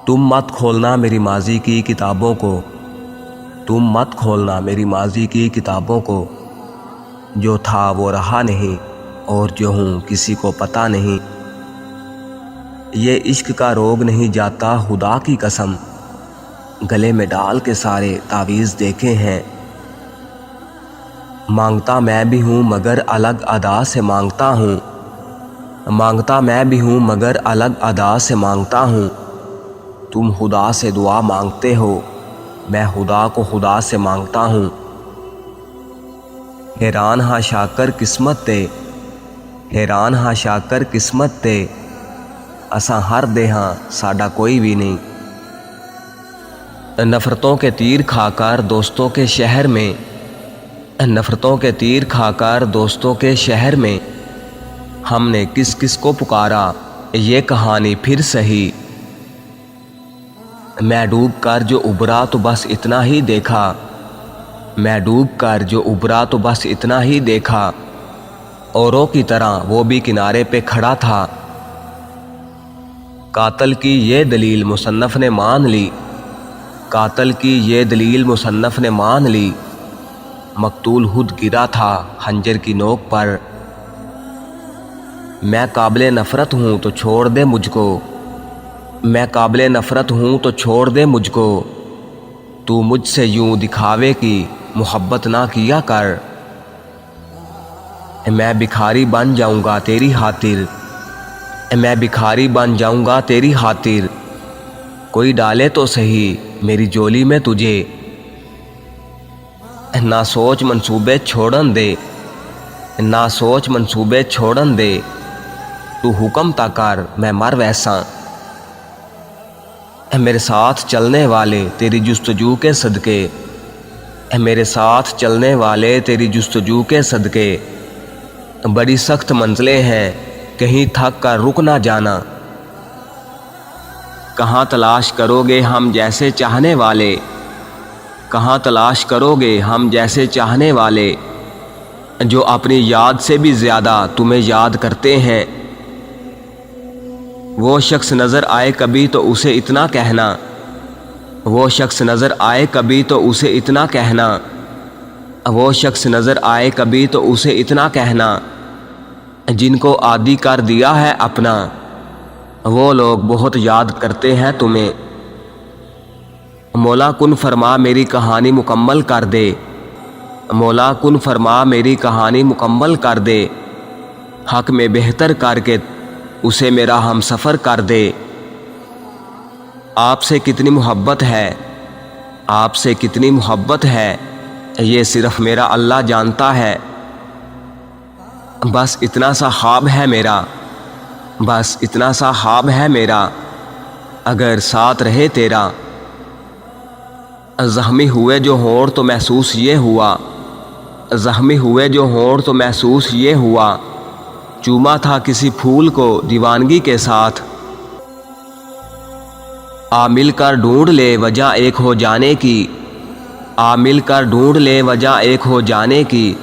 تم مت کھولنا میری ماضی کی کتابوں کو، تم مت کھولنا میری ماضی کی کتابوں کو، جو تھا وہ رہا نہیں اور جو ہوں کسی کو پتہ نہیں۔ یہ عشق کا روگ نہیں جاتا خدا کی قسم، گلے میں ڈال کے سارے تعویذ دیکھے ہیں۔ مانگتا میں بھی ہوں مگر الگ ادا سے مانگتا ہوں، مانگتا میں بھی ہوں مگر الگ ادا سے مانگتا ہوں۔ تم خدا سے دعا مانگتے ہو، میں خدا کو خدا سے مانگتا ہوں۔ حیران ہاں شاکر قسمت تے، حیران ہاں شاکر قسمت تے، اساں ہر دے ہاں ساڈا کوئی بھی نہیں۔ نفرتوں کے تیر کھا کر دوستوں کے شہر میں، نفرتوں کے تیر کھا کر دوستوں کے شہر میں، ہم نے کس کس کو پکارا یہ کہانی پھر سہی۔ میں ڈوب کر جو ابھرا تو بس اتنا ہی دیکھا، میں ڈوب کر جو ابھرا تو بس اتنا ہی دیکھا، اوروں کی طرح وہ بھی کنارے پہ کھڑا تھا۔ قاتل کی یہ دلیل مصنف نے مان لی، قاتل کی یہ دلیل مصنف نے مان لی، مقتول خود گرا تھا خنجر کی نوک پر۔ میں قابل نفرت ہوں تو چھوڑ دے مجھ کو، میں قابل نفرت ہوں تو چھوڑ دے مجھ کو، تو مجھ سے یوں دکھاوے کی محبت نہ کیا کر۔ میں بھکاری بن جاؤں گا تیری خاطر، میں بھکاری بن جاؤں گا تیری خاطر، کوئی ڈالے تو صحیح میری جولی میں تجھے۔ نہ سوچ منصوبے چھوڑن دے، نہ سوچ منصوبے چھوڑن دے، تو حکم تا کر میں مر ویساں۔ میرے ساتھ چلنے والے تیری جستجو کے صدقے، میرے ساتھ چلنے والے تیری جستجو کے صدقے، بڑی سخت منزلیں ہیں کہیں تھک کر رک نہ جانا۔ کہاں تلاش کرو گے ہم جیسے چاہنے والے، کہاں تلاش کرو گے ہم جیسے چاہنے والے، جو اپنی یاد سے بھی زیادہ تمہیں یاد کرتے ہیں۔ وہ شخص نظر آئے کبھی تو اسے اتنا کہنا، وہ شخص نظر آئے کبھی تو اسے اتنا کہنا، وہ شخص نظر آئے کبھی تو اسے اتنا کہنا، جن کو عادی کر دیا ہے اپنا، وہ لوگ بہت یاد کرتے ہیں تمہیں۔ مولا کن فرما میری کہانی مکمل کر دے، مولا کن فرما میری کہانی مکمل کر دے، حق میں بہتر کر کے اسے میرا ہم سفر کر دے۔ آپ سے کتنی محبت ہے، آپ سے کتنی محبت ہے، یہ صرف میرا اللہ جانتا ہے۔ بس اتنا سا خواب ہے میرا، بس اتنا سا خواب ہے میرا، اگر ساتھ رہے تیرا۔ زخمی ہوئے جو ہونٹ تو محسوس یہ ہوا، زخمی ہوئے جو ہونٹ تو محسوس یہ ہوا، چوما تھا کسی پھول کو دیوانگی کے ساتھ۔ آ مل کر ڈھونڈ لے وجہ ایک ہو جانے کی، آ مل کر ڈھونڈ لے وجہ ایک ہو جانے کی،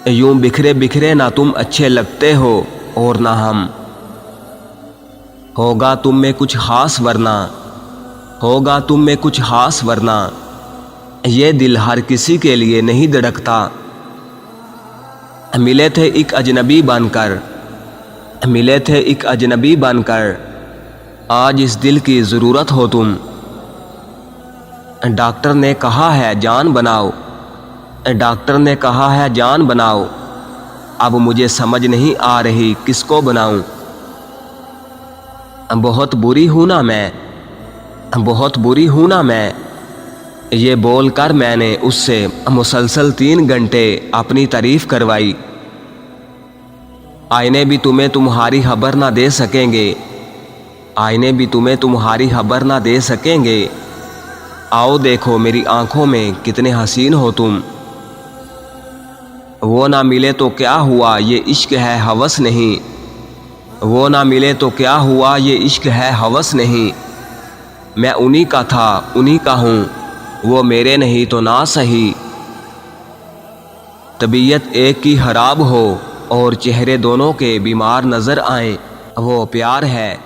یوں بکھرے بکھرے نہ تم اچھے لگتے ہو اور نہ ہم، ہوگا تم میں کچھ خاص ورنہ، ہوگا تم میں کچھ خاص ورنہ، یہ دل ہر کسی کے لیے نہیں دھڑکتا۔ ملے تھے ایک اجنبی بن کر، ملے تھے ایک اجنبی بن کر، آج اس دل کی ضرورت ہو تم۔ ڈاکٹر نے کہا ہے جان بناؤ، ڈاکٹر نے کہا ہے جان بناؤ، اب مجھے سمجھ نہیں آ رہی کس کو بناؤں۔ بہت بری ہوں نا میں، بہت بری ہوں نا میں، یہ بول کر میں نے اس سے مسلسل 3 گھنٹے اپنی تعریف کروائی۔ آئینے بھی تمہیں تمہاری خبر نہ دے سکیں گے، آئینے بھی تمہیں تمہاری خبر نہ دے سکیں گے، آؤ دیکھو میری آنکھوں میں کتنے حسین ہو تم۔ وہ نہ ملے تو کیا ہوا یہ عشق ہے ہوس نہیں، وہ نہ ملے تو کیا ہوا یہ عشق ہے ہوس نہیں، میں انہی کا تھا انہی کا ہوں، وہ میرے نہیں تو نہ سہی۔ طبیعت ایک کی خراب ہو اور چہرے دونوں کے بیمار نظر آئیں، وہ پیار ہے